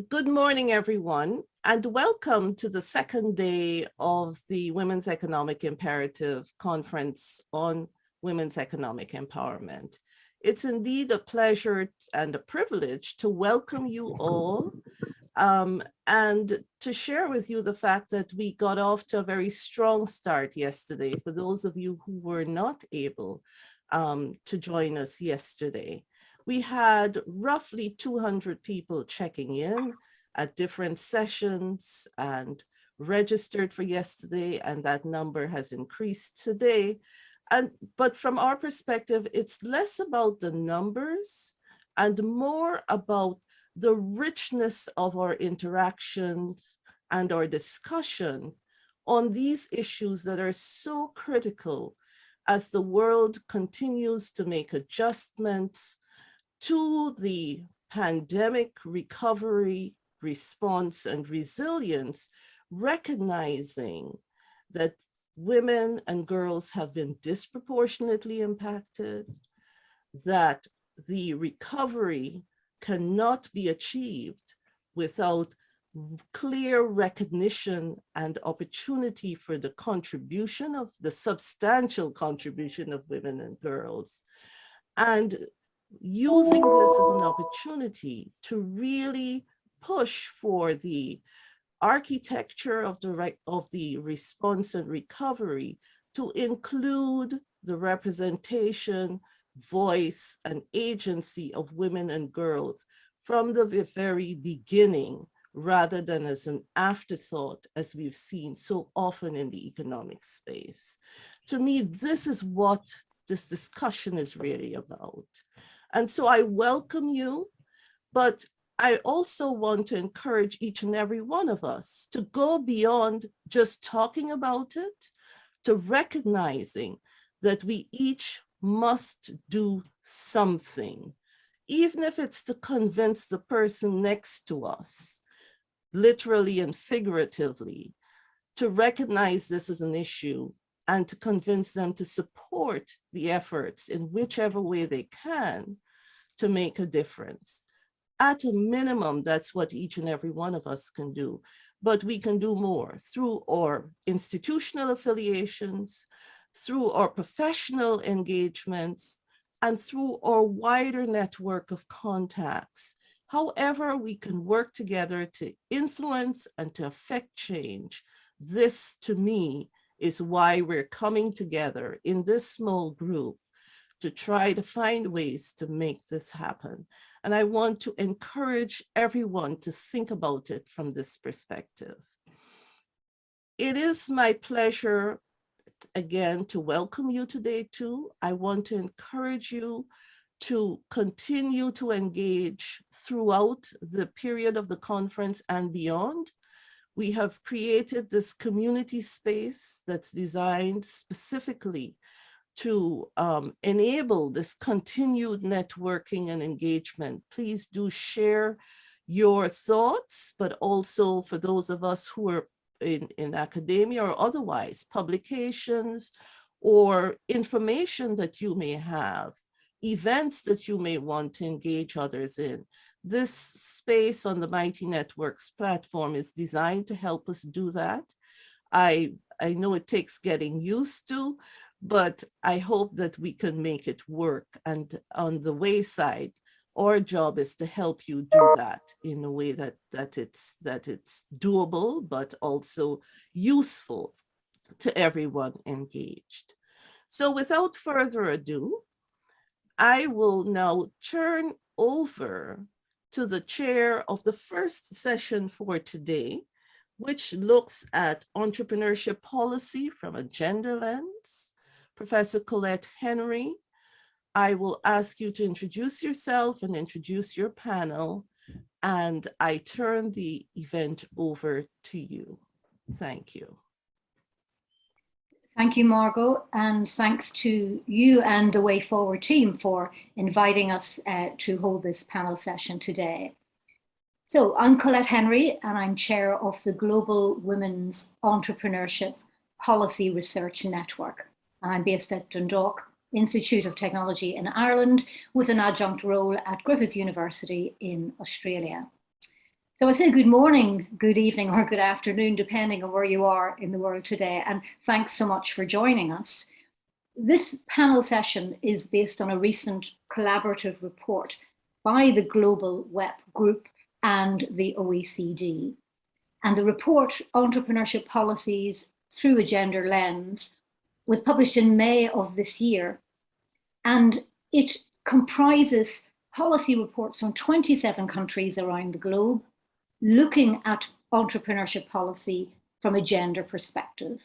Good morning, everyone, and welcome to the second day of the Women's Economic Imperative Conference on Women's Economic Empowerment. It's indeed a pleasure and a privilege to welcome you all and to share with you the fact that we got off to a very strong start yesterday for those of you who were not able to join us yesterday. We had roughly 200 people checking in at different sessions and registered for yesterday, and that number has increased today. But from our perspective, it's less about the numbers and more about the richness of our interactions and our discussion on these issues that are so critical as the world continues to make adjustments to the pandemic recovery, response, and resilience, recognizing that women and girls have been disproportionately impacted, that the recovery cannot be achieved without clear recognition and opportunity for the contribution of the substantial contribution of women and girls. And using this as an opportunity to really push for the architecture of the response and recovery to include the representation, voice, and agency of women and girls from the very beginning, rather than as an afterthought, as we've seen so often in the economic space. To me, this is what this discussion is really about. And so I welcome you, but I also want to encourage each and every one of us to go beyond just talking about it, to recognizing that we each must do something, even if it's to convince the person next to us, literally and figuratively, to recognize this as an issue and to convince them to support the efforts in whichever way they can to make a difference. At a minimum, that's what each and every one of us can do. But we can do more through our institutional affiliations, through our professional engagements, and through our wider network of contacts. However, we can work together to influence and to affect change. This, to me, is why we're coming together in this small group to try to find ways to make this happen. And I want to encourage everyone to think about it from this perspective. It is my pleasure, again, to welcome you today too. I want to encourage you to continue to engage throughout the period of the conference and beyond. We have created this community space that's designed specifically to enable this continued networking and engagement. Please do share your thoughts, but also for those of us who are in academia or otherwise, publications or information that you may have, events that you may want to engage others in. This space on the Mighty Networks platform is designed to help us do that. I know it takes getting used to, but I hope that we can make it work. And on the WEI side, our job is to help you do that in a way that it's doable, but also useful to everyone engaged. So without further ado, I will now turn over to the chair of the first session for today, which looks at entrepreneurship policy from a gender lens. Professor Colette Henry, I will ask you to introduce yourself and introduce your panel, and I turn the event over to you. Thank you. Thank you, Margot, and thanks to you and the Way Forward team for inviting us to hold this panel session today. So I'm Colette Henry, and I'm chair of the Global Women's Entrepreneurship Policy Research Network. And I'm based at Dundalk Institute of Technology in Ireland with an adjunct role at Griffith University in Australia. So I say good morning, good evening, or good afternoon, depending on where you are in the world today. And thanks so much for joining us. This panel session is based on a recent collaborative report by the Global WEP Group and the OECD. And the report, Entrepreneurship Policies Through a Gender Lens, was published in May of this year. And it comprises policy reports from 27 countries around the globe, looking at entrepreneurship policy from a gender perspective.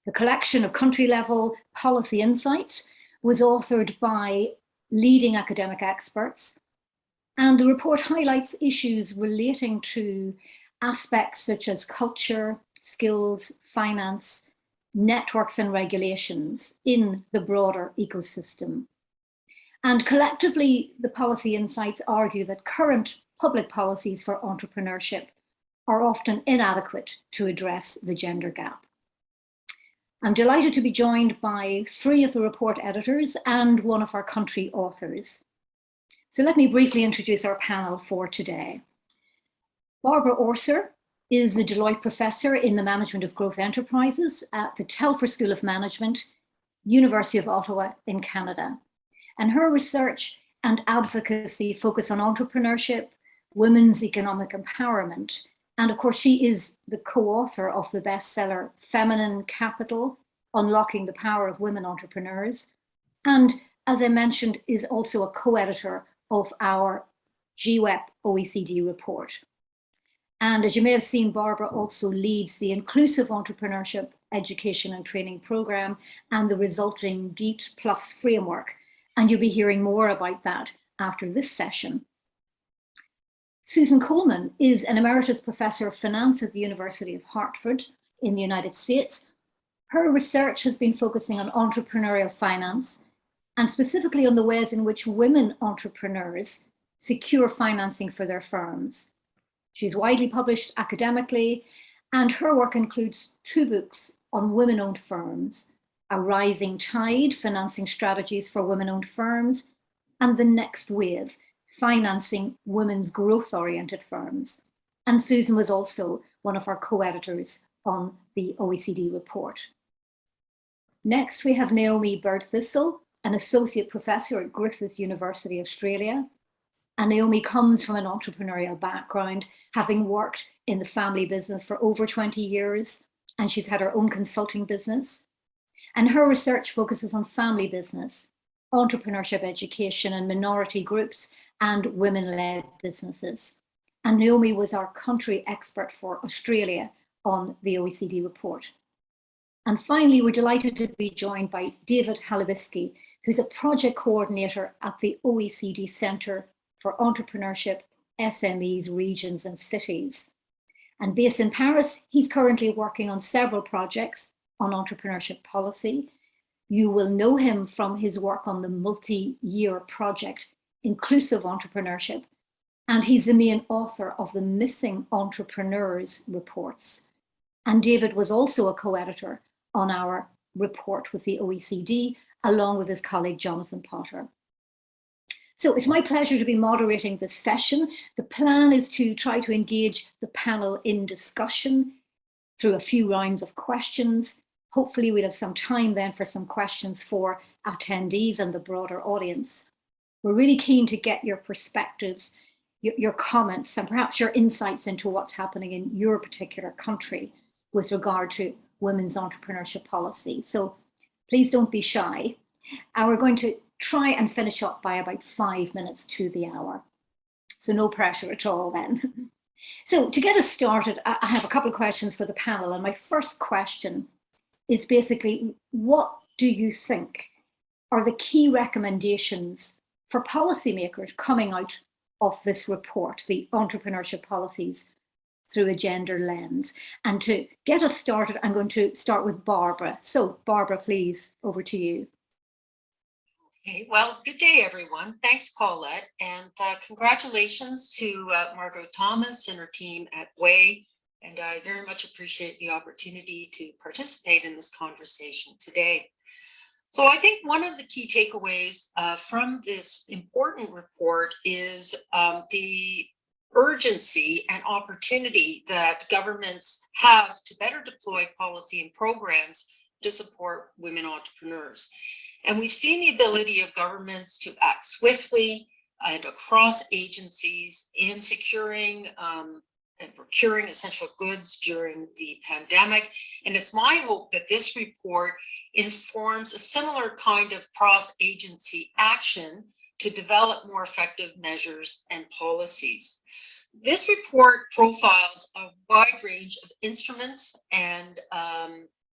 The collection of country-level policy insights was authored by leading academic experts, and the report highlights issues relating to aspects such as culture, skills, finance, networks and regulations in the broader ecosystem. And collectively, the policy insights argue that current public policies for entrepreneurship are often inadequate to address the gender gap. I'm delighted to be joined by 3 of the report editors and one of our country authors. So let me briefly introduce our panel for today. Barbara Orser is the Deloitte Professor in the Management of Growth Enterprises at the Telfer School of Management, University of Ottawa in Canada. And her research and advocacy focus on entrepreneurship, women's economic empowerment, and of course, she is the co-author of the bestseller Feminine Capital, Unlocking the Power of Women Entrepreneurs. And as I mentioned, is also a co-editor of our GWEP OECD report. And as you may have seen, Barbara also leads the Inclusive Entrepreneurship Education and Training Program and the resulting GEET Plus framework. And you'll be hearing more about that after this session. Susan Coleman is an Emeritus Professor of Finance at the University of Hartford in the United States. Her research has been focusing on entrepreneurial finance and specifically on the ways in which women entrepreneurs secure financing for their firms. She's widely published academically, and her work includes 2 books on women-owned firms, A Rising Tide, Financing Strategies for Women-Owned Firms, and The Next Wave, Financing Women's Growth-Oriented Firms. And Susan was also one of our co-editors on the OECD report. Next, we have Naomi Bird-Thistle, an Associate Professor at Griffith University, Australia. And Naomi comes from an entrepreneurial background, having worked in the family business for over 20 years, and she's had her own consulting business. And her research focuses on family business, entrepreneurship education and minority groups, and women-led businesses. And Naomi was our country expert for Australia on the OECD report. And finally, we're delighted to be joined by David Halibisky, who's a project coordinator at the OECD Centre for Entrepreneurship, SMEs, Regions and Cities. And based in Paris, he's currently working on several projects on entrepreneurship policy. You will know him from his work on the multi-year project, Inclusive Entrepreneurship, and he's the main author of the Missing Entrepreneurs reports. And David was also a co-editor on our report with the OECD, along with his colleague, Jonathan Potter. So it's my pleasure to be moderating this session. The plan is to try to engage the panel in discussion through a few rounds of questions. Hopefully we'll have some time then for some questions for attendees and the broader audience. We're really keen to get your perspectives, your comments, and perhaps your insights into what's happening in your particular country with regard to women's entrepreneurship policy. So please don't be shy. We're going to try and finish up by about 5 minutes to the hour. So no pressure at all then. So to get us started, I have a couple of questions for the panel. And my first question is basically, what do you think are the key recommendations for policymakers coming out of this report, the Entrepreneurship Policies Through a Gender Lens? And to get us started, I'm going to start with Barbara. So Barbara, please, over to you. Okay, well, good day, everyone. Thanks, Paulette, and congratulations to Margot Thomas and her team at WEI, and I very much appreciate the opportunity to participate in this conversation today. So I think one of the key takeaways from this important report is the urgency and opportunity that governments have to better deploy policy and programs to support women entrepreneurs. And we've seen the ability of governments to act swiftly and across agencies in securing and procuring essential goods during the pandemic. And it's my hope that this report informs a similar kind of cross-agency action to develop more effective measures and policies. This report profiles a wide range of instruments and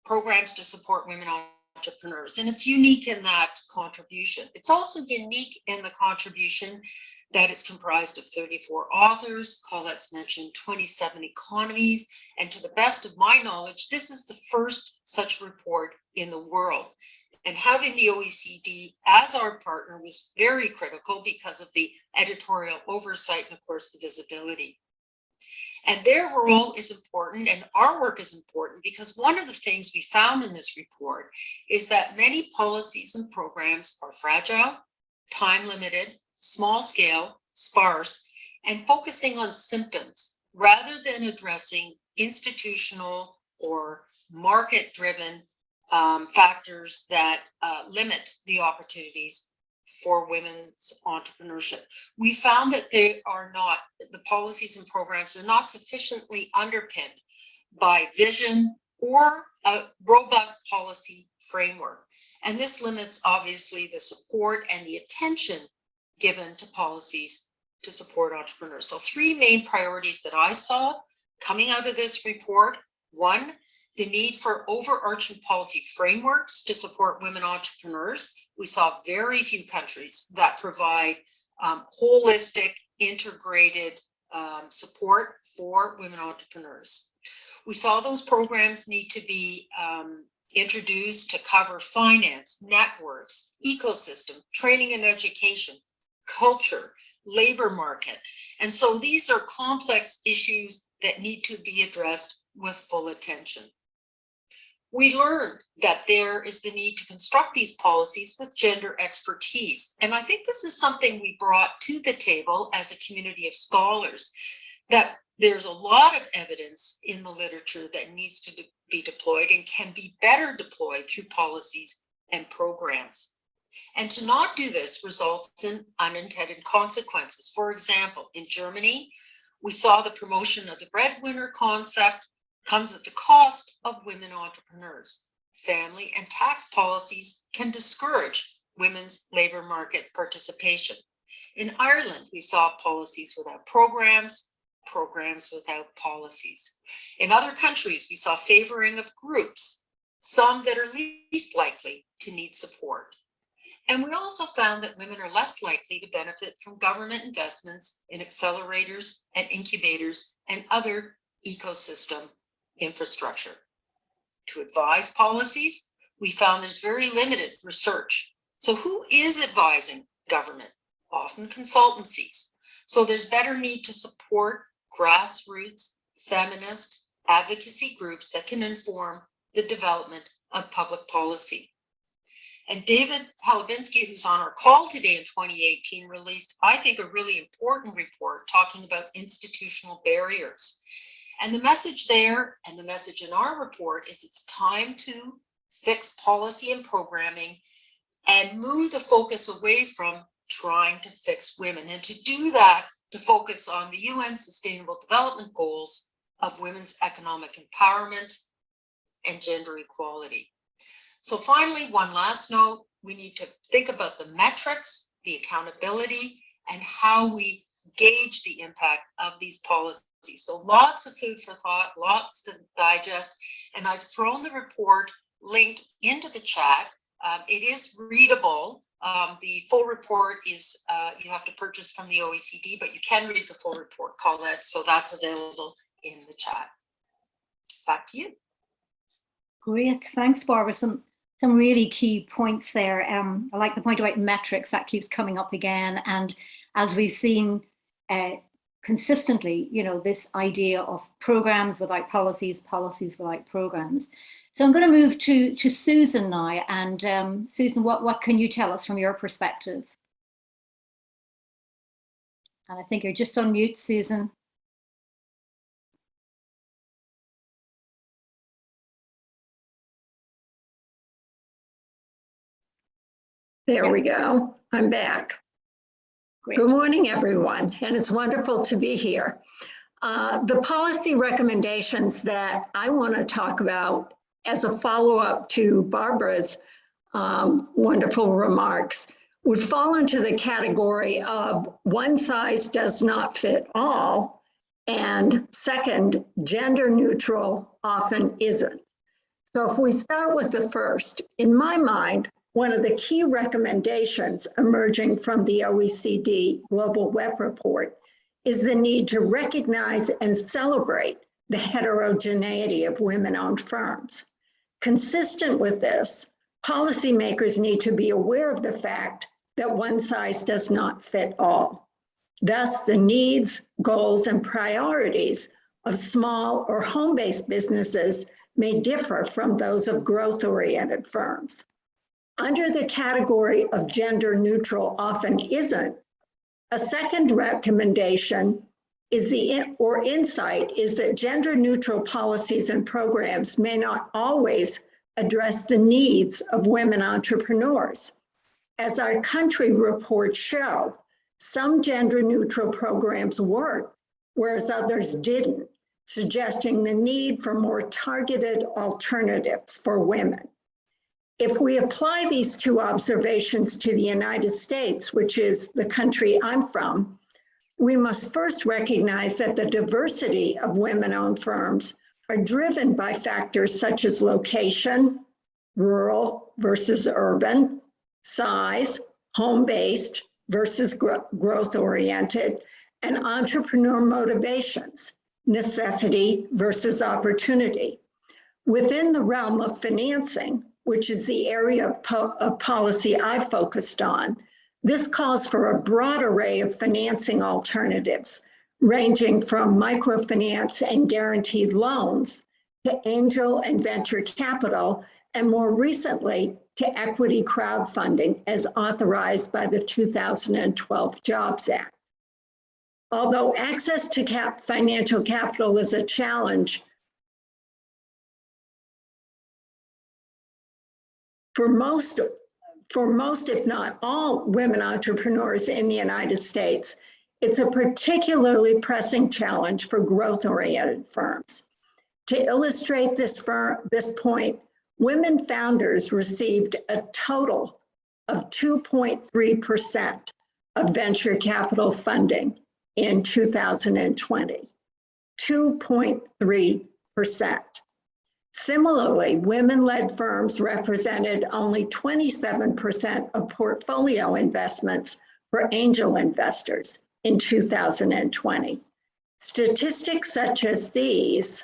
programs to support women entrepreneurs, and it's unique in that contribution. It's also unique in the contribution that is comprised of 34 authors. Colette's mentioned 27 economies, and to the best of my knowledge, this is the first such report in the world. And having the OECD as our partner was very critical because of the editorial oversight and, of course, the visibility. And their role is important, and our work is important, because one of the things we found in this report is that many policies and programs are fragile, time-limited, small-scale, sparse, and focusing on symptoms rather than addressing institutional or market-driven factors that limit the opportunities for women's entrepreneurship. We found that the policies and programs are not sufficiently underpinned by vision or a robust policy framework. And this limits, obviously, the support and the attention given to policies to support entrepreneurs. So 3 main priorities that I saw coming out of this report: 1, the need for overarching policy frameworks to support women entrepreneurs. We saw very few countries that provide holistic, integrated support for women entrepreneurs. We saw those programs need to be introduced to cover finance, networks, ecosystem, training and education, culture, labor market. And so these are complex issues that need to be addressed with full attention. We learned that there is the need to construct these policies with gender expertise. And I think this is something we brought to the table as a community of scholars, that there's a lot of evidence in the literature that needs to be deployed and can be better deployed through policies and programs. And to not do this results in unintended consequences. For example, in Germany, we saw the promotion of the breadwinner concept comes at the cost of women entrepreneurs. Family and tax policies can discourage women's labor market participation. In Ireland, we saw policies without programs, programs without policies. In other countries, we saw favoring of groups, some that are least likely to need support. And we also found that women are less likely to benefit from government investments in accelerators and incubators and other ecosystem infrastructure. To advise policies, we found there's very limited research. So who is advising government? Often consultancies. So there's better need to support grassroots feminist advocacy groups that can inform the development of public policy. And David Halabinski, who's on our call today in 2018, released, I think, a really important report talking about institutional barriers. And the message there and the message in our report is it's time to fix policy and programming and move the focus away from trying to fix women. And to do that, to focus on the UN Sustainable Development Goals of women's economic empowerment and gender equality. So finally, one last note, we need to think about the metrics, the accountability, and how we gauge the impact of these policies. So lots of food for thought, lots to digest, and I've thrown the report link into the chat. It is readable. The full report is, you have to purchase from the OECD, but you can read the full report, Colette, so that's available in the chat. Back to you. Great, thanks, Barbara. Some really key points there. I like the point about metrics, that keeps coming up again. And as we've seen consistently, you know, this idea of programs without policies, policies without programs. So I'm going to move to Susan now. And Susan, what can you tell us from your perspective? And I think you're just on mute, Susan. There we go. I'm back. Great. Good morning, everyone, and it's wonderful to be here. The policy recommendations that I want to talk about as a follow-up to Barbara's wonderful remarks would fall into the category of one size does not fit all, and second, gender neutral often isn't. So if we start with the first, in my mind, one of the key recommendations emerging from the OECD Global Web Report is the need to recognize and celebrate the heterogeneity of women-owned firms. Consistent with this, policymakers need to be aware of the fact that one size does not fit all. Thus, the needs, goals, and priorities of small or home-based businesses may differ from those of growth-oriented firms. Under the category of gender neutral often isn't, a second recommendation is insight is that gender neutral policies and programs may not always address the needs of women entrepreneurs. As our country reports show, some gender neutral programs work, whereas others didn't, suggesting the need for more targeted alternatives for women. If we apply these two observations to the United States, which is the country I'm from, we must first recognize that the diversity of women-owned firms are driven by factors such as location, rural versus urban, size, home-based versus growth-oriented, and entrepreneur motivations, necessity versus opportunity. Within the realm of financing, which is the area of policy I've focused on, this calls for a broad array of financing alternatives, ranging from microfinance and guaranteed loans to angel and venture capital, and more recently to equity crowdfunding as authorized by the 2012 Jobs Act. Although access to financial capital is a challenge, for most, if not all, women entrepreneurs in the United States, it's a particularly pressing challenge for growth-oriented firms. To illustrate this point, women founders received a total of 2.3% of venture capital funding in 2020, 2.3%. Similarly, women-led firms represented only 27% of portfolio investments for angel investors in 2020. Statistics such as these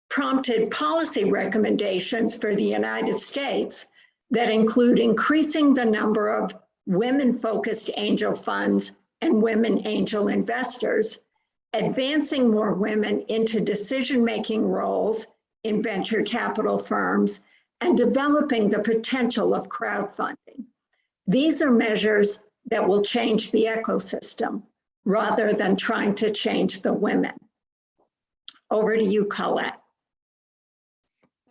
prompted policy recommendations for the United States that include increasing the number of women-focused angel funds and women angel investors, advancing more women into decision-making roles in venture capital firms, and developing the potential of crowdfunding. These are measures that will change the ecosystem rather than trying to change the women. Over to you, Colette.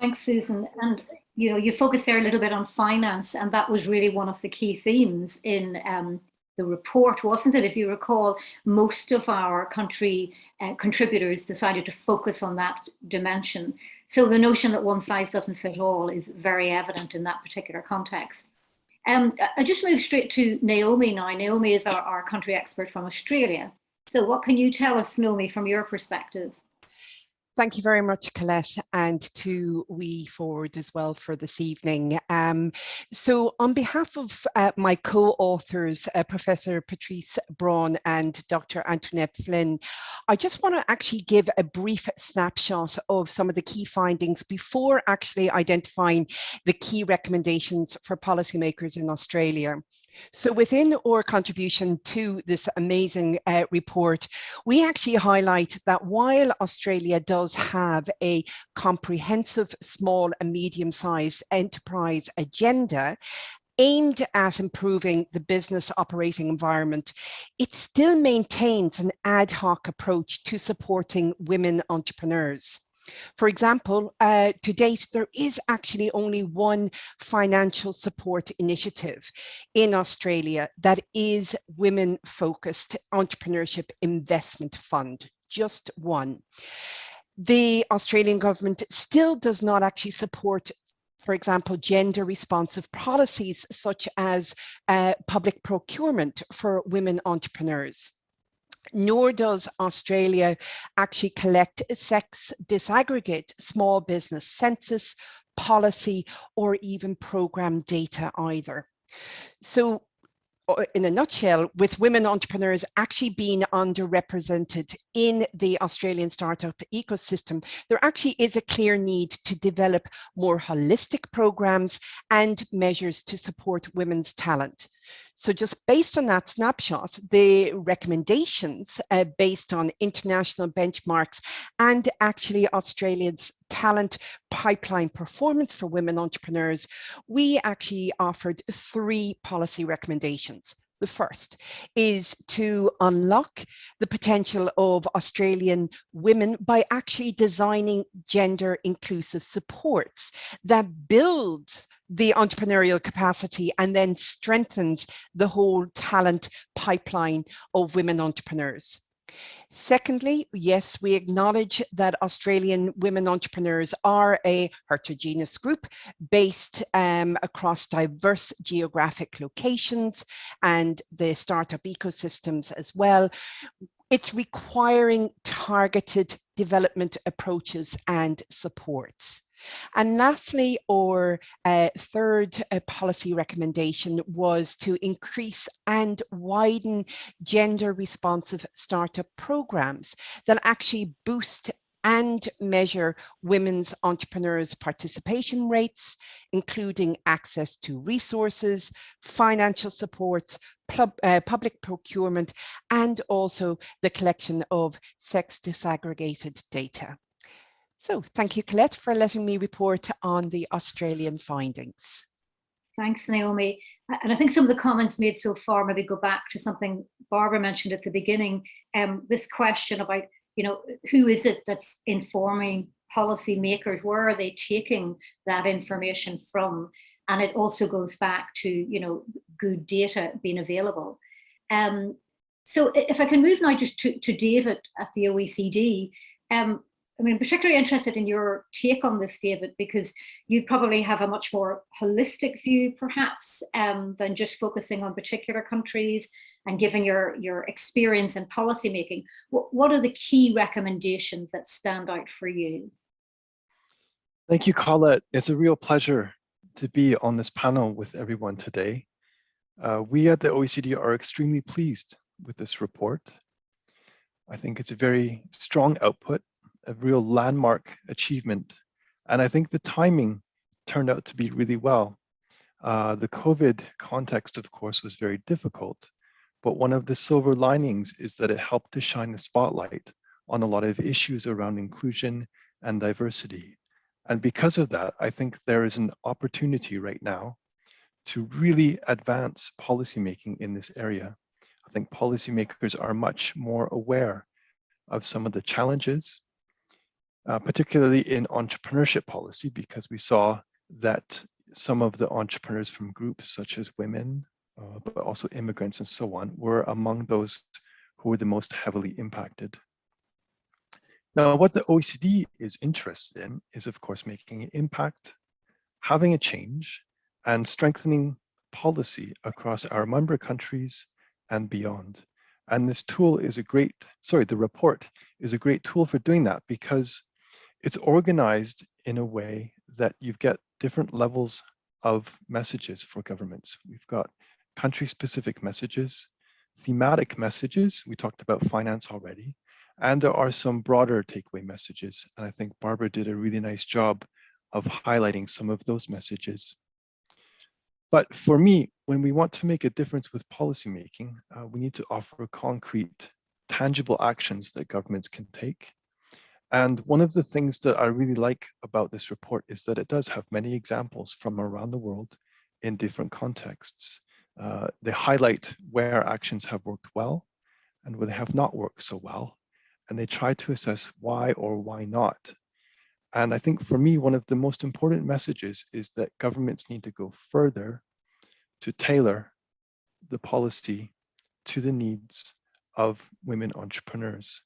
Thanks, Susan. And you focused there a little bit on finance, and that was really one of the key themes in the report, wasn't it? If you recall, most of our country contributors decided to focus on that dimension. So the notion that one size doesn't fit all is very evident in that particular context. I just move straight to Naomi now. Naomi is our country expert from Australia. So what can you tell us, Naomi, from your perspective? Thank you very much, Colette, and to WEI Forward as well for this evening. So on behalf of my co-authors, Professor Patrice Braun and Dr. Antoinette Flynn, I just want to actually give a brief snapshot of some of the key findings before actually identifying the key recommendations for policymakers in Australia. So within our contribution to this amazing report, we actually highlight that while Australia does have a comprehensive small and medium-sized enterprise agenda, aimed at improving the business operating environment, it still maintains an ad hoc approach to supporting women entrepreneurs. For example, to date, there is actually only one financial support initiative in Australia that is women-focused entrepreneurship investment fund, just one. The Australian government still does not actually support, for example, gender responsive policies such as public procurement for women entrepreneurs. Nor does Australia actually collect sex disaggregate small business census, policy, or even program data either. So in a nutshell, with women entrepreneurs actually being underrepresented in the Australian startup ecosystem, there actually is a clear need to develop more holistic programs and measures to support women's talent. So just based on that snapshot, the recommendations based on international benchmarks and actually Australia's talent pipeline performance for women entrepreneurs, we actually offered 3 policy recommendations. The first is to unlock the potential of Australian women by actually designing gender inclusive supports that build the entrepreneurial capacity and then strengthens the whole talent pipeline of women entrepreneurs. Secondly, yes, we acknowledge that Australian women entrepreneurs are a heterogeneous group based across diverse geographic locations and the startup ecosystems as well. It's requiring targeted development approaches and supports. And lastly, our third policy recommendation was to increase and widen gender responsive startup programs that actually boost and measure women's entrepreneurs' participation rates, including access to resources, financial supports, public procurement, and also the collection of sex disaggregated data. So thank you, Colette, for letting me report on the Australian findings. Thanks, Naomi. And I think some of the comments made so far maybe go back to something Barbara mentioned at the beginning, this question about, you know, who is it that's informing policymakers? Where are they taking that information from? And it also goes back to, you know, good data being available. So if I can move now just to David at the OECD, I mean, I'm particularly interested in your take on this, David, because you probably have a much more holistic view, perhaps, than just focusing on particular countries, and given your experience in policymaking. What are the key recommendations that stand out for you? Thank you, Colette. It's a real pleasure to be on this panel with everyone today. We at the OECD are extremely pleased with this report. I think it's a very strong output, a real landmark achievement. And I think the timing turned out to be really well. The COVID context, of course, was very difficult, but one of the silver linings is that it helped to shine the spotlight on a lot of issues around inclusion and diversity. And because of that, I think there is an opportunity right now to really advance policymaking in this area. I think policymakers are much more aware of some of the challenges, particularly in entrepreneurship policy, because we saw that some of the entrepreneurs from groups such as women, but also immigrants and so on, were among those who were the most heavily impacted. Now, what the OECD is interested in is, of course, making an impact, having a change, and strengthening policy across our member countries and beyond. And this tool is a great, the report is a great tool for doing that, because it's organized in a way that you get different levels of messages for governments. We've got country-specific messages, thematic messages, we talked about finance already, and there are some broader takeaway messages. And I think Barbara did a really nice job of highlighting some of those messages. But for me, when we want to make a difference with policymaking, we need to offer concrete, tangible actions that governments can take. And one of the things that I really like about this report is that it does have many examples from around the world in different contexts. They highlight where actions have worked well and where they have not worked so well, and they try to assess why or why not. And I think for me, one of the most important messages is that governments need to go further to tailor the policy to the needs of women entrepreneurs,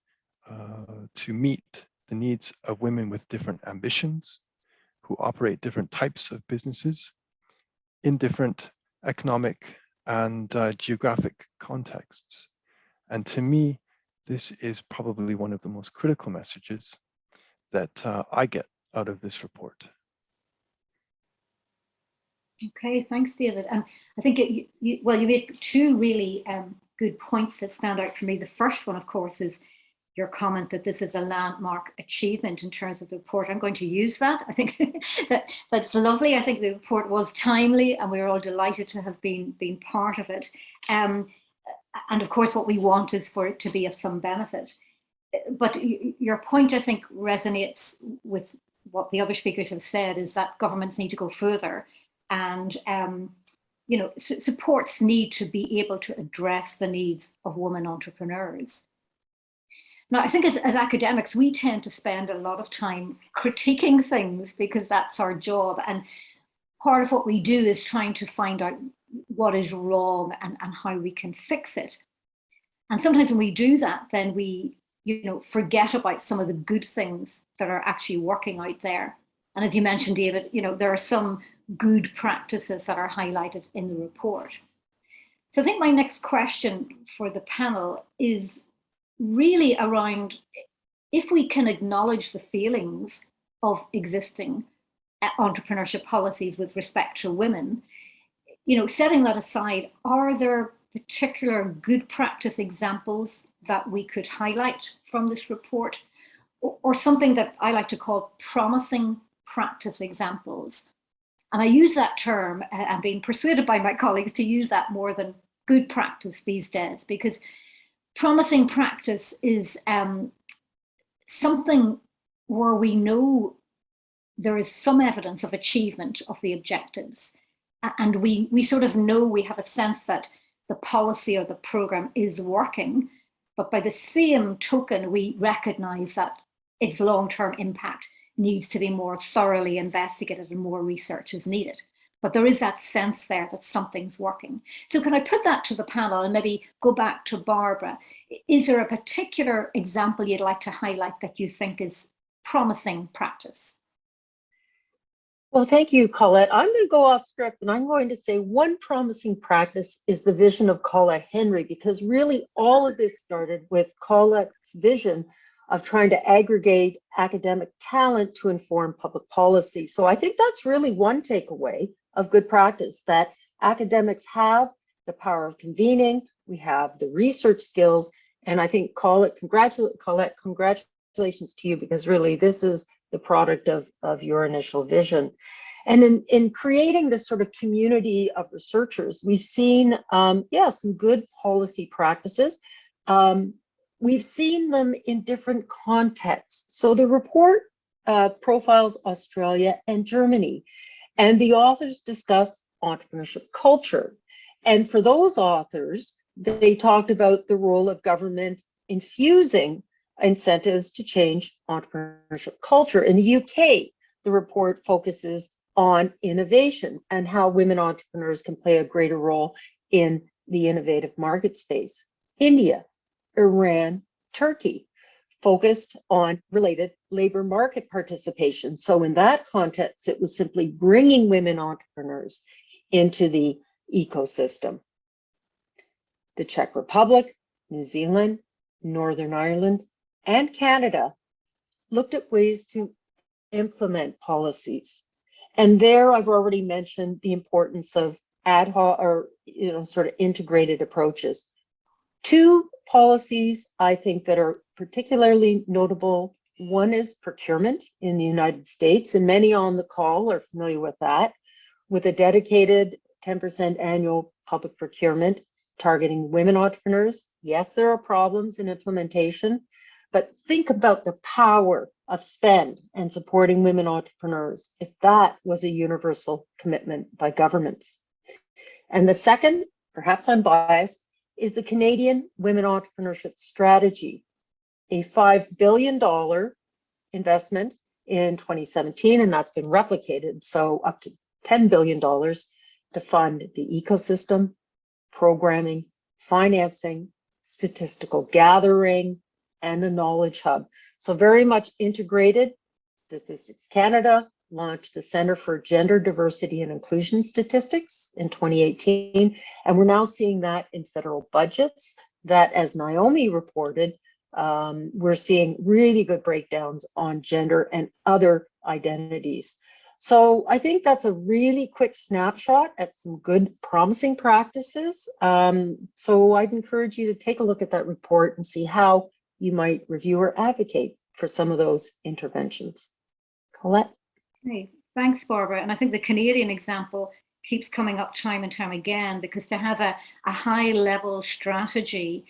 to meet the needs of women with different ambitions, who operate different types of businesses in different economic and geographic contexts. And to me, this is probably one of the most critical messages that I get out of this report. Okay, thanks, David. And I think you made two really good points that stand out for me. The first one, of course, is your comment that this is a landmark achievement in terms of the report. I'm going to use that. I think that's lovely. I think the report was timely, and we were all delighted to have been part of it. And of course, what we want is for it to be of some benefit. But your point, I think, resonates with what the other speakers have said, is that governments need to go further, and supports need to be able to address the needs of women entrepreneurs. Now, I think as academics, we tend to spend a lot of time critiquing things because that's our job. And part of what we do is trying to find out what is wrong and how we can fix it. And sometimes when we do that, then we forget about some of the good things that are actually working out there. And as you mentioned, David, there are some good practices that are highlighted in the report. So I think my next question for the panel is really around, if we can acknowledge the feelings of existing entrepreneurship policies with respect to women, setting that aside, are there particular good practice examples that we could highlight from this report, or something that I like to call promising practice examples? And I use that term, I'm being persuaded by my colleagues to use that more than good practice these days, because promising practice is something where we know there is some evidence of achievement of the objectives. And we sort of know, we have a sense that the policy or the program is working, but by the same token, we recognize that its long-term impact needs to be more thoroughly investigated and more research is needed. But there is that sense there that something's working. So can I put that to the panel and maybe go back to Barbara? Is there a particular example you'd like to highlight that you think is promising practice? Well, thank you, Colette. I'm going to go off script, and I'm going to say one promising practice is the vision of Colette Henry, because really all of this started with Colette's vision of trying to aggregate academic talent to inform public policy. So I think that's really one takeaway of good practice, that academics have the power of convening, we have the research skills, and I think Colette, congratulations to you, because really this is the product of your initial vision. And in creating this sort of community of researchers, we've seen, some good policy practices. We've seen them in different contexts. So the report profiles Australia and Germany, and the authors discuss entrepreneurship culture. And for those authors, they talked about the role of government infusing incentives to change entrepreneurship culture. In the UK, the report focuses on innovation and how women entrepreneurs can play a greater role in the innovative market space. India, Iran, Turkey focused on related labor market participation. So in that context, it was simply bringing women entrepreneurs into the ecosystem. The Czech Republic, New Zealand, Northern Ireland, and Canada looked at ways to implement policies. And there I've already mentioned the importance of ad hoc or sort of integrated approaches. Two policies I think that are particularly notable. One is procurement in the United States, and many on the call are familiar with that, with a dedicated 10% annual public procurement targeting women entrepreneurs. Yes, there are problems in implementation, but think about the power of spend and supporting women entrepreneurs if that was a universal commitment by governments. And the second, perhaps I'm biased, is the Canadian Women Entrepreneurship Strategy, a $5 billion investment in 2017, and that's been replicated. So up to $10 billion to fund the ecosystem, programming, financing, statistical gathering, and a knowledge hub. So very much integrated. Statistics Canada launched the Centre for Gender Diversity and Inclusion Statistics in 2018, and we're now seeing that in federal budgets that, as Naomi reported, we're seeing really good breakdowns on gender and other identities. So I think that's a really quick snapshot at some good, promising practices. So I'd encourage you to take a look at that report and see how you might review or advocate for some of those interventions. Colette? Great. Thanks, Barbara. And I think the Canadian example keeps coming up time and time again, because to have a high-level strategy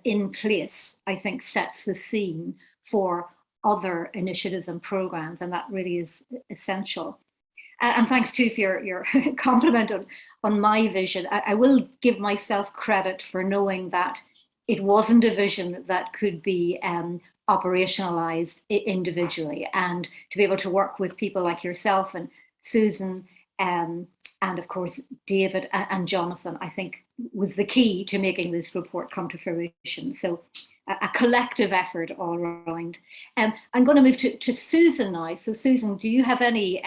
in place, I think sets the scene for other initiatives and programs, and that really is essential. And thanks too for your compliment on my vision. I will give myself credit for knowing that it wasn't a vision that could be operationalized individually, and to be able to work with people like yourself and Susan and of course David and Jonathan, I think was the key to making this report come to fruition. So a collective effort all around. I'm going to move to Susan now. So Susan, do you have any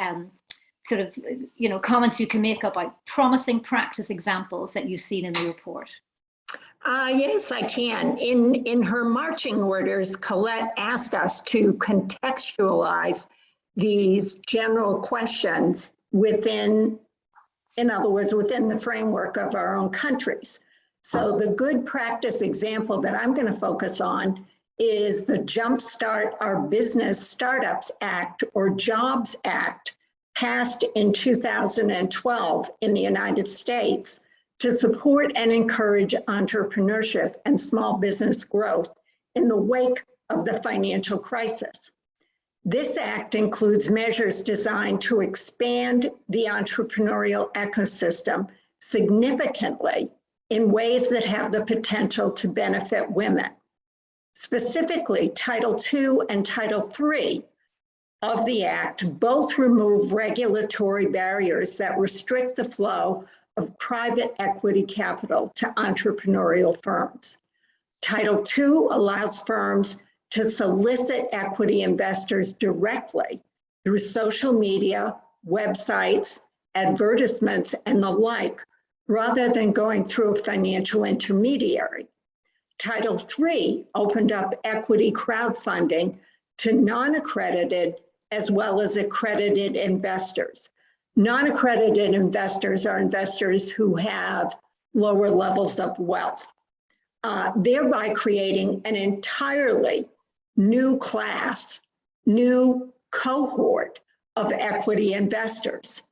sort of comments you can make about promising practice examples that you've seen in the report? Yes, I can. In her marching orders, Colette asked us to contextualize these general questions within, in other words, within the framework of our own countries. So the good practice example that I'm going to focus on is the Jumpstart Our Business Startups Act, or JOBS Act, passed in 2012 in the United States to support and encourage entrepreneurship and small business growth in the wake of the financial crisis. This act includes measures designed to expand the entrepreneurial ecosystem significantly in ways that have the potential to benefit women. Specifically, Title II and Title III of the Act both remove regulatory barriers that restrict the flow of private equity capital to entrepreneurial firms. Title II allows firms to solicit equity investors directly through social media, websites, advertisements, and the like, rather than going through a financial intermediary. Title III opened up equity crowdfunding to non-accredited as well as accredited investors. Non-accredited investors are investors who have lower levels of wealth, thereby creating an entirely new class, new cohort of equity investors.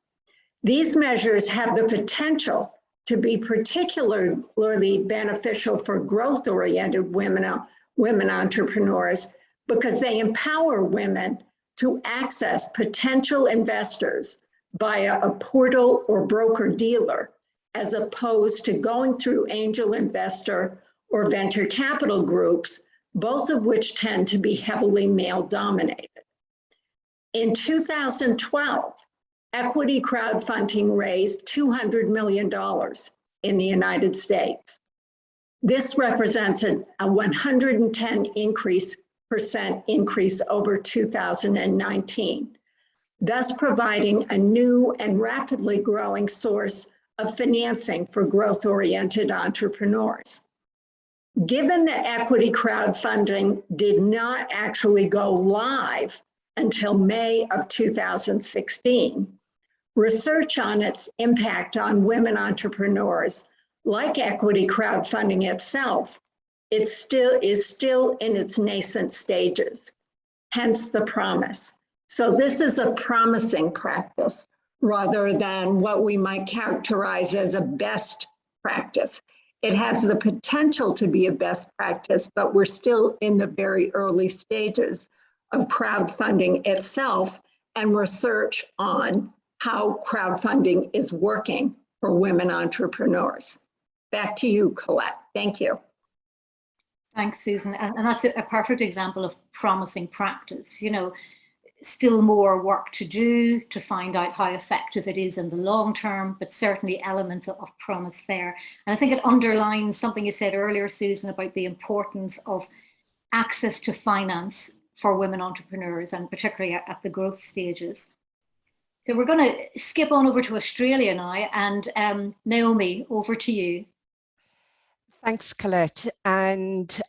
These measures have the potential to be particularly beneficial for growth-oriented women entrepreneurs, because they empower women to access potential investors via a portal or broker-dealer, as opposed to going through angel investor or venture capital groups, both of which tend to be heavily male-dominated. In 2012, equity crowdfunding raised $200 million in the United States. This represents a 110% increase over 2019. Thus providing a new and rapidly growing source of financing for growth-oriented entrepreneurs. Given that equity crowdfunding did not actually go live until May of 2016, research on its impact on women entrepreneurs, like equity crowdfunding itself, is still in its nascent stages, hence the promise. So this is a promising practice rather than what we might characterize as a best practice. It has the potential to be a best practice, but we're still in the very early stages of crowdfunding itself and research on how crowdfunding is working for women entrepreneurs. Back to you, Colette. Thank you. Thanks, Susan. And that's a perfect example of promising practice. You know, still more work to do to find out how effective it is in the long term, but certainly elements of promise there. And I think it underlines something you said earlier, Susan, about the importance of access to finance for women entrepreneurs, and particularly at the growth stages. So we're going to skip on over to Australia now, and Naomi, over to you. Thanks, Colette. And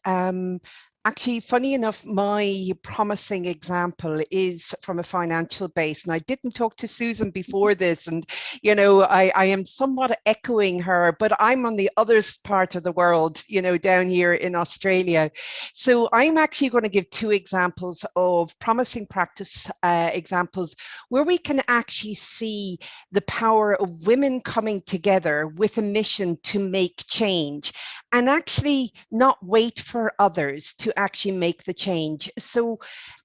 actually, funny enough, my promising example is from a financial base. And I didn't talk to Susan before this, and you know, I am somewhat echoing her, but I'm on the other part of the world, you know, down here in Australia. So I'm actually going to give two examples of promising practice examples where we can actually see the power of women coming together with a mission to make change, and actually not wait for others to actually make the change. So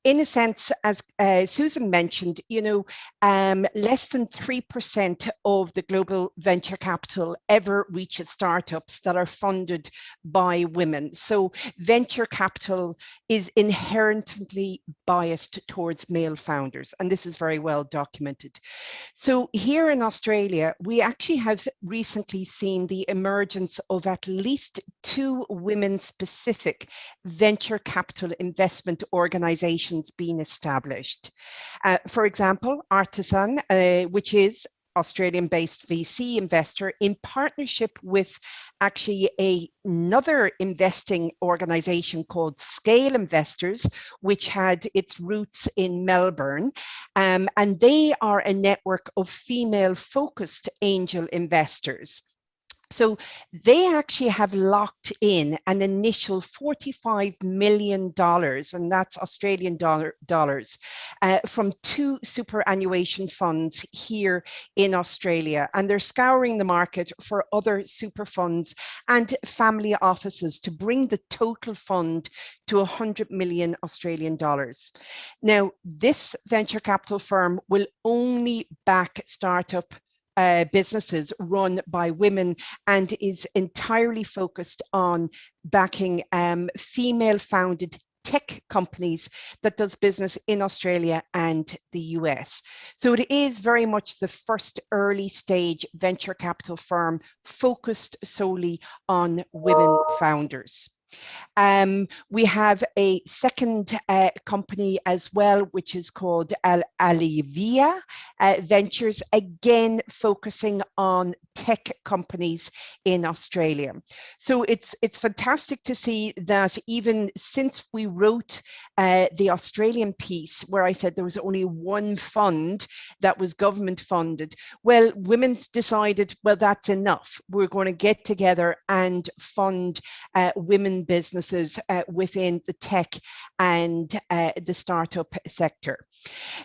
in a sense, as Susan mentioned, you know, less than 3% of the global venture capital ever reaches startups that are funded by women. So venture capital is inherently biased towards male founders, and this is very well documented. So here in Australia, we actually have recently seen the emergence of at least 2 women-specific venture capital investment organizations being established. For example, Artisan, which is Australian-based VC investor, in partnership with actually another investing organization called Scale Investors, which had its roots in Melbourne. And they are a network of female-focused angel investors. So they actually have locked in an initial $45 million, and that's Australian dollars, from 2 superannuation funds here in Australia. And they're scouring the market for other super funds and family offices to bring the total fund to 100 million Australian dollars. Now, this venture capital firm will only back startup businesses run by women, and is entirely focused on backing female-founded tech companies that does business in Australia and the US. So it is very much the first early stage venture capital firm focused solely on women founders. We have a second company as well, which is called Alivia Ventures, again focusing on tech companies in Australia. So it's fantastic to see that even since we wrote the Australian piece, where I said there was only 1 fund that was government funded, well, women's decided, well, that's enough. We're going to get together and fund women businesses within the tech and the startup sector.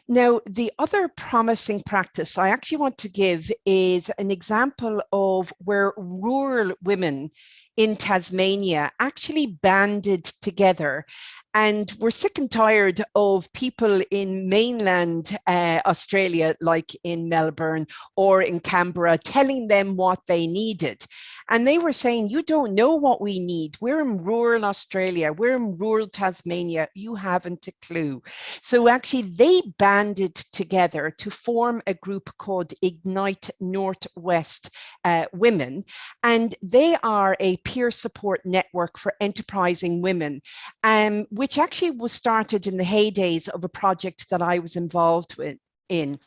Now, the other promising practice I actually want to give is an example of where rural women in Tasmania actually banded together. And we're sick and tired of people in mainland Australia, like in Melbourne or in Canberra, telling them what they needed. And they were saying, you don't know what we need. We're in rural Australia. We're in rural Tasmania. You haven't a clue. So actually, they banded together to form a group called Ignite Northwest Women. And they are a peer support network for enterprising women, which actually was started in the heydays of a project that I was involved in.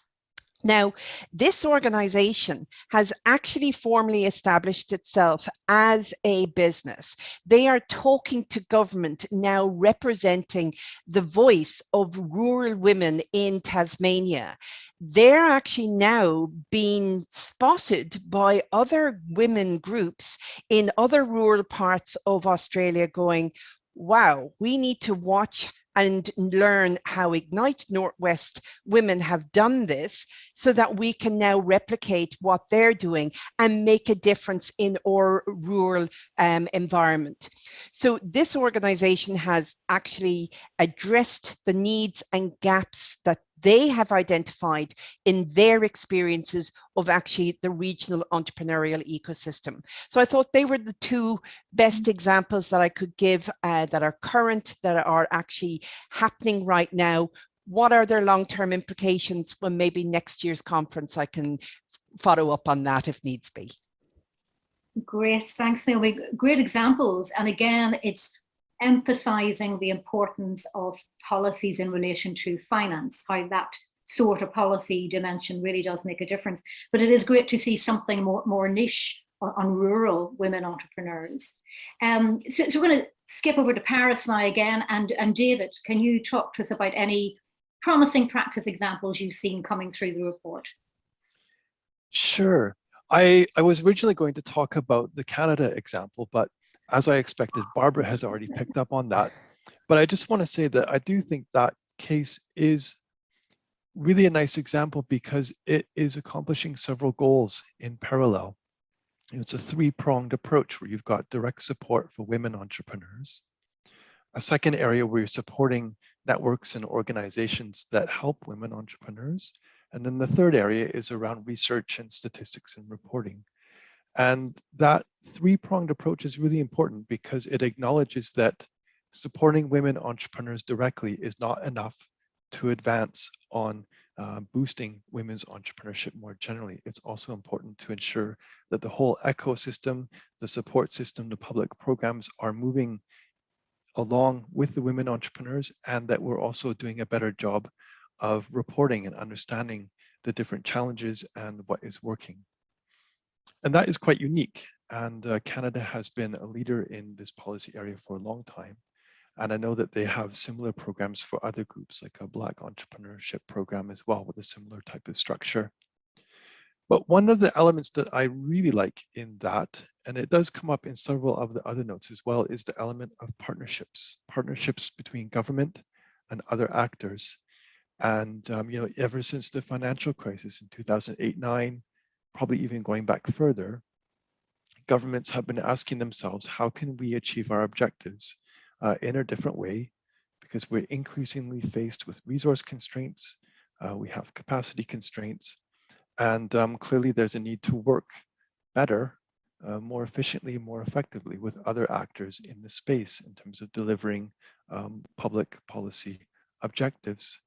Now, this organization has actually formally established itself as a business. They are talking to government now, representing the voice of rural women in Tasmania. They're actually now being spotted by other women groups in other rural parts of Australia going, wow, we need to watch and learn how Ignite Northwest Women have done this, so that we can now replicate what they're doing and make a difference in our rural environment. So this organization has actually addressed the needs and gaps that they have identified in their experiences of actually the regional entrepreneurial ecosystem. So I thought they were the two best examples that I could give that are current, that are actually happening right now. What are their long-term implications? When maybe next year's conference I can follow up on that if needs be. Great, thanks, Naomi. Great examples. And again, it's emphasizing the importance of policies in relation to finance, how that sort of policy dimension really does make a difference. But it is great to see something more niche on rural women entrepreneurs. So we're going to skip over to Paris now again. And David, can you talk to us about any promising practice examples you've seen coming through the report? Sure. I was originally going to talk about the Canada example, but as I expected, Barbara has already picked up on that. But I just want to say that I do think that case is really a nice example because it is accomplishing several goals in parallel. It's a three-pronged approach where you've got direct support for women entrepreneurs, a second area where you're supporting networks and organizations that help women entrepreneurs, and then the third area is around research and statistics and reporting. And that three-pronged approach is really important because it acknowledges that supporting women entrepreneurs directly is not enough to advance on boosting women's entrepreneurship more generally. It's also important to ensure that the whole ecosystem, the support system, the public programs are moving along with the women entrepreneurs, and that we're also doing a better job of reporting and understanding the different challenges and what is working. And that is quite unique. And Canada has been a leader in this policy area for a long time. And I know that they have similar programs for other groups, like a Black entrepreneurship program as well, with a similar type of structure. But one of the elements that I really like in that, and it does come up in several of the other notes as well, is the element of partnerships between government and other actors. And ever since the financial crisis in 2008-9, probably even going back further, governments have been asking themselves, how can we achieve our objectives in a different way? Because we're increasingly faced with resource constraints, we have capacity constraints, and clearly there's a need to work better, more efficiently, more effectively with other actors in the space in terms of delivering public policy objectives.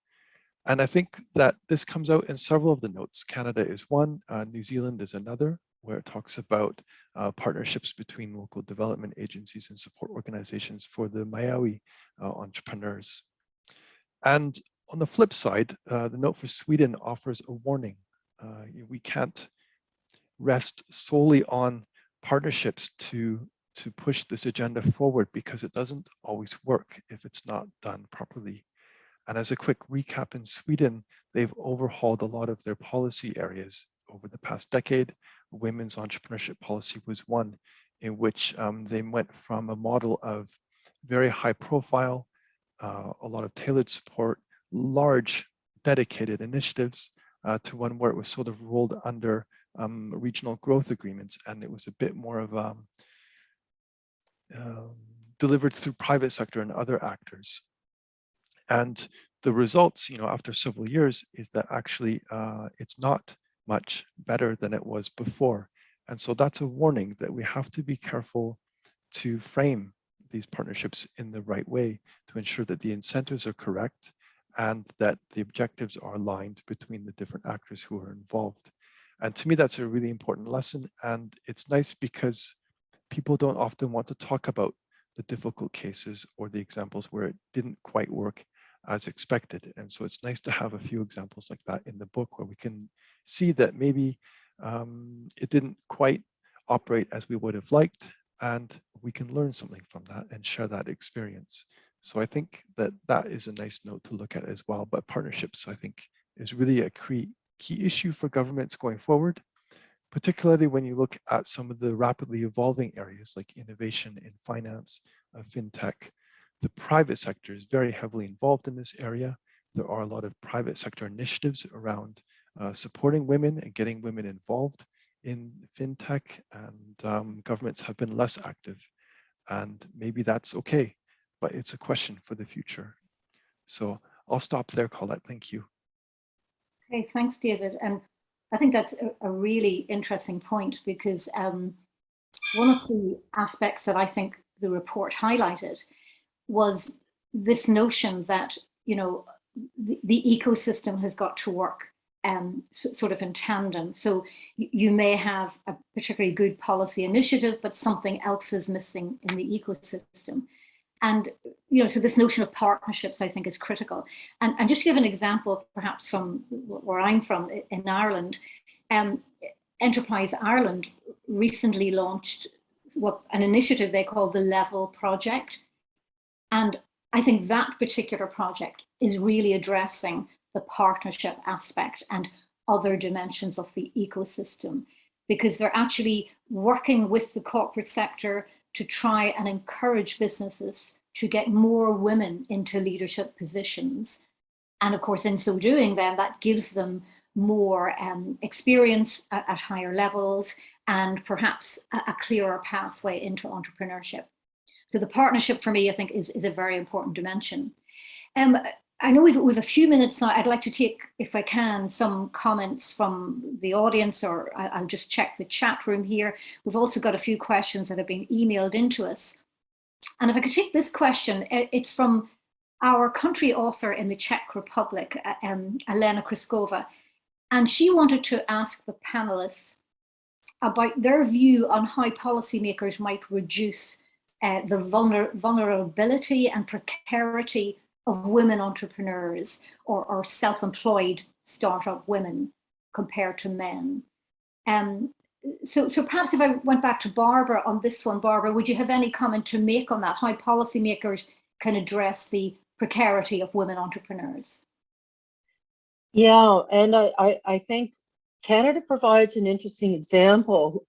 And I think that this comes out in several of the notes. Canada is one, New Zealand is another, where it talks about partnerships between local development agencies and support organizations for the Maui entrepreneurs. And on the flip side, the note for Sweden offers a warning. We can't rest solely on partnerships to push this agenda forward because it doesn't always work if it's not done properly. And as a quick recap, in Sweden, they've overhauled a lot of their policy areas over the past decade. Women's entrepreneurship policy was one in which they went from a model of very high profile, a lot of tailored support, large dedicated initiatives, to one where it was sort of rolled under regional growth agreements. And it was a bit more of delivered through private sector and other actors. And the results, after several years, is that actually it's not much better than it was before. And so that's a warning that we have to be careful to frame these partnerships in the right way to ensure that the incentives are correct and that the objectives are aligned between the different actors who are involved. And to me, that's a really important lesson. And it's nice because people don't often want to talk about the difficult cases or the examples where it didn't quite work as expected. And so it's nice to have a few examples like that in the book where we can see that maybe it didn't quite operate as we would have liked, and we can learn something from that and share that experience. So I think that that is a nice note to look at as well. But partnerships, I think, is really a key issue for governments going forward, particularly when you look at some of the rapidly evolving areas like innovation in finance, fintech. The private sector is very heavily involved in this area. There are a lot of private sector initiatives around supporting women and getting women involved in fintech, and governments have been less active. And maybe that's okay, but it's a question for the future. So I'll stop there, Colette. Thank you. Okay, thanks, David. And I think that's a really interesting point, because one of the aspects that I think the report highlighted was this notion that, you know, the ecosystem has got to work sort of in tandem. So you may have a particularly good policy initiative, but something else is missing in the ecosystem. And, you know, so this notion of partnerships, I think, is critical. And just to give an example, perhaps from where I'm from in Ireland, Enterprise Ireland recently launched an initiative they call the Level Project. And I think that particular project is really addressing the partnership aspect and other dimensions of the ecosystem, because they're actually working with the corporate sector to try and encourage businesses to get more women into leadership positions. And of course, in so doing, then that gives them more experience at higher levels, and perhaps a clearer pathway into entrepreneurship. So the partnership, for me, I think is a very important dimension. I know we've a few minutes now. I'd like to take, if I can, some comments from the audience, or I'll just check the chat room here. We've also got a few questions that have been emailed into us. And if I could take this question, it's from our country author in the Czech Republic, Elena Kryskova. And she wanted to ask the panelists about their view on how policymakers might reduce the vulnerability and precarity of women entrepreneurs or self-employed startup women compared to men. So perhaps if I went back to Barbara on this one, Barbara, would you have any comment to make on that, how policymakers can address the precarity of women entrepreneurs? Yeah, and I think Canada provides an interesting example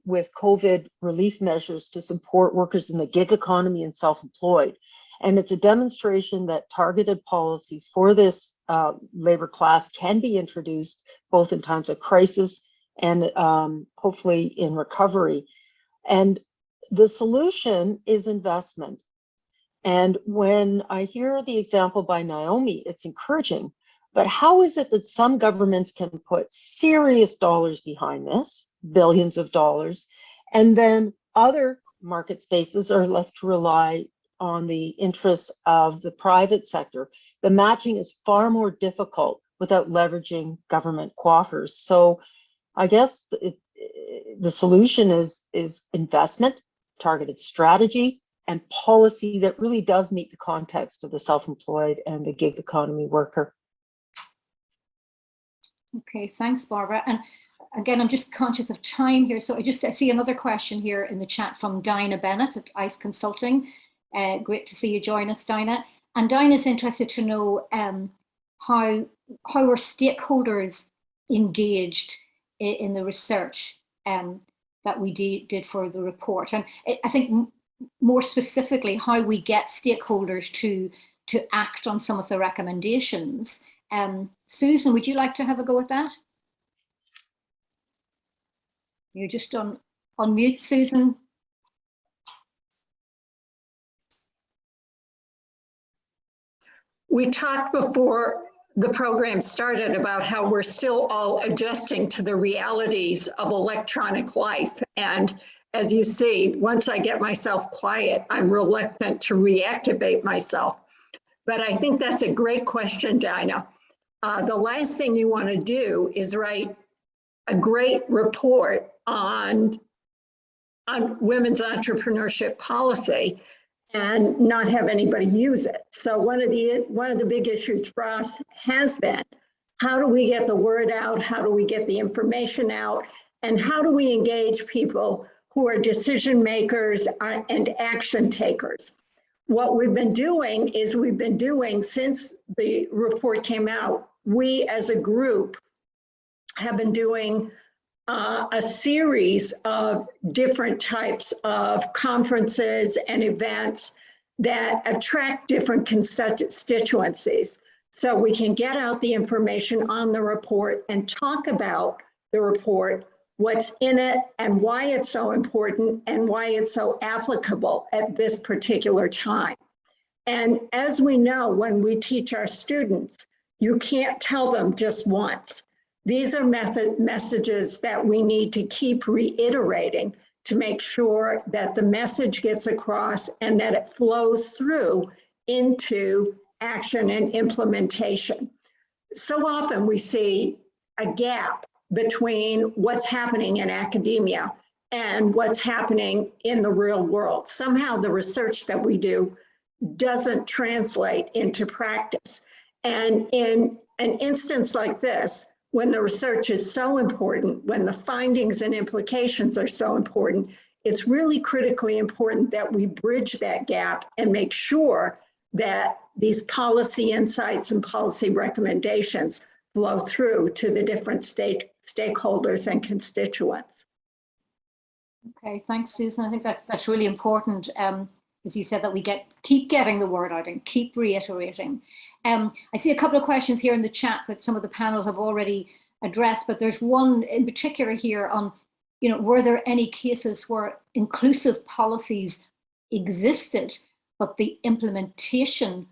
with COVID relief measures to support workers in the gig economy and self-employed. And it's a demonstration that targeted policies for this labor class can be introduced both in times of crisis and hopefully in recovery. And the solution is investment. And when I hear the example by Naomi, it's encouraging. But how is it that some governments can put serious dollars behind this, billions of dollars, and then other market spaces are left to rely on the interests of the private sector? The matching is far more difficult without leveraging government coffers. So I guess the solution is investment, targeted strategy, and policy that really does meet the context of the self-employed and the gig economy worker. Okay, thanks, Barbara. And again, I'm just conscious of time here. So I see another question here in the chat from Dinah Bennett at ICE Consulting. Great to see you join us, Dinah. And Dinah's interested to know how are stakeholders engaged in the research that we did for the report. And I think more specifically, how we get stakeholders to act on some of the recommendations. Susan, would you like to have a go at that? You're just on mute, Susan. We talked before the program started about how we're still all adjusting to the realities of electronic life. And as you see, once I get myself quiet, I'm reluctant to reactivate myself. But I think that's a great question, Dinah. The last thing you want to do is write a great report on women's entrepreneurship policy and not have anybody use it. So one of the big issues for us has been, how do we get the word out? How do we get the information out? And how do we engage people who are decision makers and action takers? What we've been doing since the report came out, we as a group have been doing a series of different types of conferences and events that attract different constituencies. So we can get out the information on the report and talk about the report, what's in it and why it's so important and why it's so applicable at this particular time. And as we know, when we teach our students, You can't tell them just once. These are messages that we need to keep reiterating to make sure that the message gets across and that it flows through into action and implementation. So often we see a gap between what's happening in academia and what's happening in the real world. Somehow the research that we do doesn't translate into practice. And in an instance like this, when the research is so important, when the findings and implications are so important, it's really critically important that we bridge that gap and make sure that these policy insights and policy recommendations flow through to the different stakeholders and constituents. Okay, thanks, Susan. I think that's really important. As you said, that we keep getting the word out and keep reiterating. I see a couple of questions here in the chat that some of the panel have already addressed, but there's one in particular here on, were there any cases where inclusive policies existed, but the implementation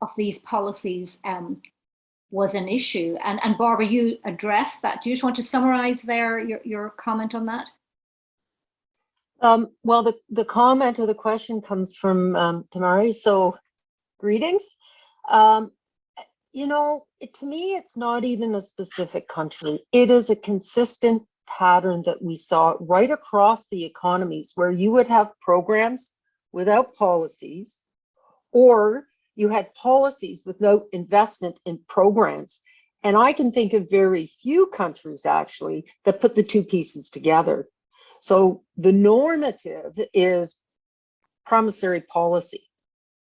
of these policies was an issue? And Barbara, you addressed that. Do you just want to summarize there your comment on that? Well, the comment or the question comes from Tamari, so greetings. To me, it's not even a specific country. It is a consistent pattern that we saw right across the economies, where you would have programs without policies, or you had policies without investment in programs. And I can think of very few countries actually that put the two pieces together. So the normative is promissory policy.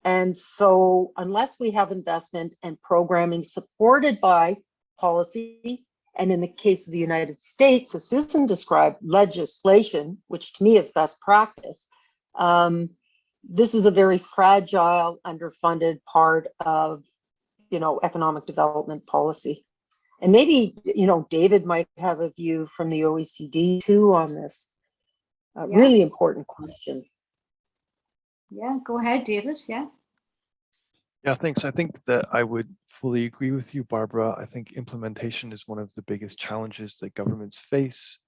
And so unless we have investment and programming supported by policy, and in the case of the United States, as Susan described, legislation, which to me is best practice, this is a very fragile, underfunded part of, economic development policy. And maybe, David might have a view from the OECD too on this. Yeah. Really important question. Yeah, go ahead, David. Yeah. Yeah, thanks. I think that I would fully agree with you, Barbara. I think implementation is one of the biggest challenges that governments face.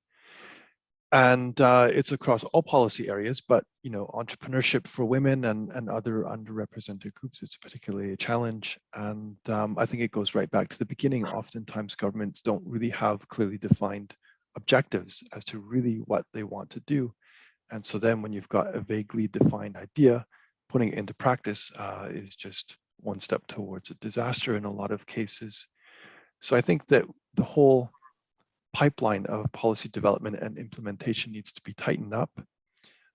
And it's across all policy areas, but entrepreneurship for women and other underrepresented groups is particularly a challenge. And I think it goes right back to the beginning. Oftentimes governments don't really have clearly defined objectives as to really what they want to do. And so then when you've got a vaguely defined idea, putting it into practice is just one step towards a disaster in a lot of cases. So I think that the whole pipeline of policy development and implementation needs to be tightened up.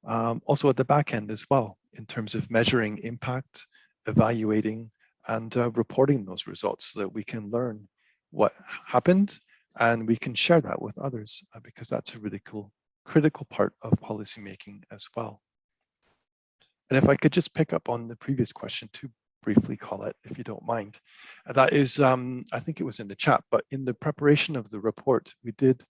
Also at the back end as well, in terms of measuring impact, evaluating, and reporting those results so that we can learn what happened and we can share that with others, because that's a really critical part of policymaking as well. And if I could just pick up on the previous question to briefly call it, if you don't mind. That is, I think it was in the chat, but in the preparation of the report, we did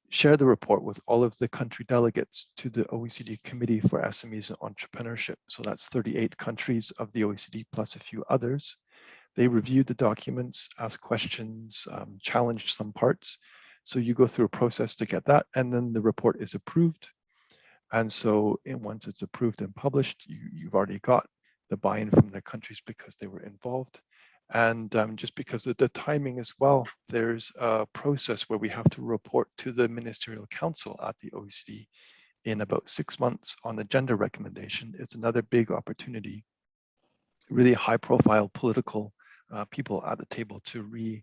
share the report with all of the country delegates to the OECD Committee for SMEs and Entrepreneurship. So that's 38 countries of the OECD plus a few others. They reviewed the documents, asked questions, challenged some parts. So you go through a process to get that, and then the report is approved. And so once it's approved and published, you've already got the buy-in from the countries because they were involved. And just because of the timing as well, there's a process where we have to report to the Ministerial Council at the OECD in about 6 months on the gender recommendation. It's another big opportunity, really high-profile political people at the table to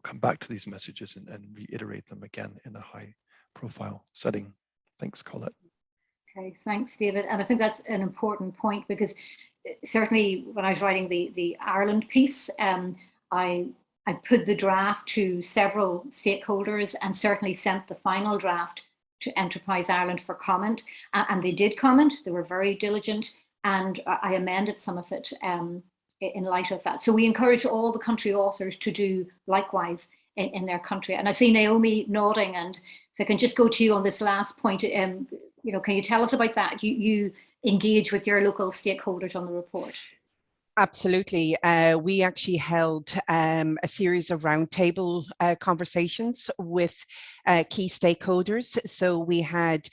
come back to these messages and reiterate them again in a high-profile setting. Thanks, Colette. Okay, thanks, David. And I think that's an important point, because certainly when I was writing the Ireland piece, I put the draft to several stakeholders and certainly sent the final draft to Enterprise Ireland for comment. And they did comment. They were very diligent, and I amended some of it in light of that. So we encourage all the country authors to do likewise in their country. And I see Naomi nodding, and if I can just go to you on this last point, can you tell us about that? You engage with your local stakeholders on the report. Absolutely. We actually held a series of roundtable conversations with key stakeholders. So we had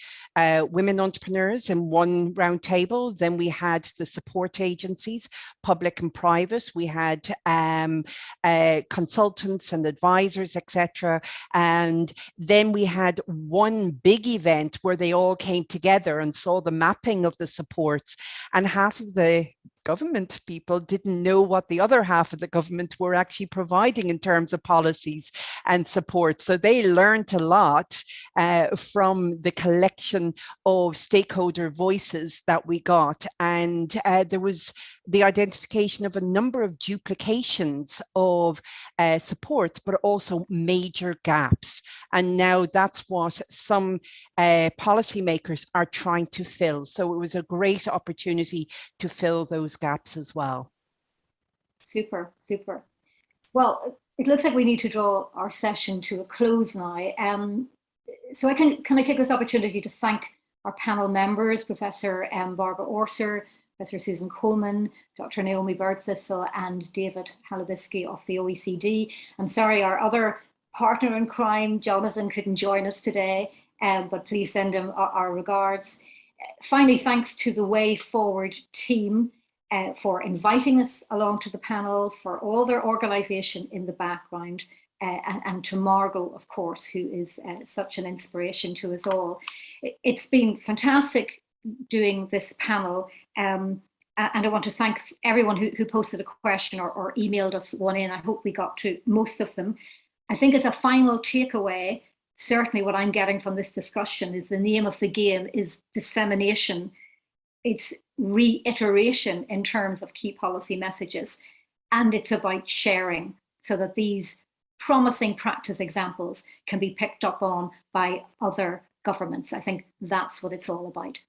women entrepreneurs in one roundtable. Then we had the support agencies, public and private. We had consultants and advisors, etc. And then we had one big event where they all came together and saw the mapping of the supports. And half of the government people didn't know what the other half of the government were actually providing in terms of policies and support. So they learned a lot from the collection of stakeholder voices that we got. And there was the identification of a number of duplications of supports, but also major gaps. And now that's what some policymakers are trying to fill. So it was a great opportunity to fill those gaps as well. Super, super. Well, it looks like we need to draw our session to a close now. So can I take this opportunity to thank our panel members, Professor Barbara Orser, Professor Susan Coleman, Dr. Naomi Birdthistle, and David Halabisky of the OECD. I'm sorry, our other partner in crime, Jonathan, couldn't join us today, but please send him our regards. Finally, thanks to the Way Forward team for inviting us along to the panel, for all their organisation in the background, and to Margot, of course, who is such an inspiration to us all. It's been fantastic doing this panel, and I want to thank everyone who posted a question or emailed us one in. I hope we got to most of them. I think as a final takeaway, certainly what I'm getting from this discussion is the name of the game is dissemination. It's reiteration in terms of key policy messages, and it's about sharing so that these promising practice examples can be picked up on by other governments. I think that's what it's all about.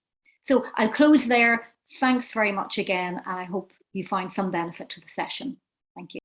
So I'll close there. Thanks very much again, and I hope you find some benefit to the session. Thank you.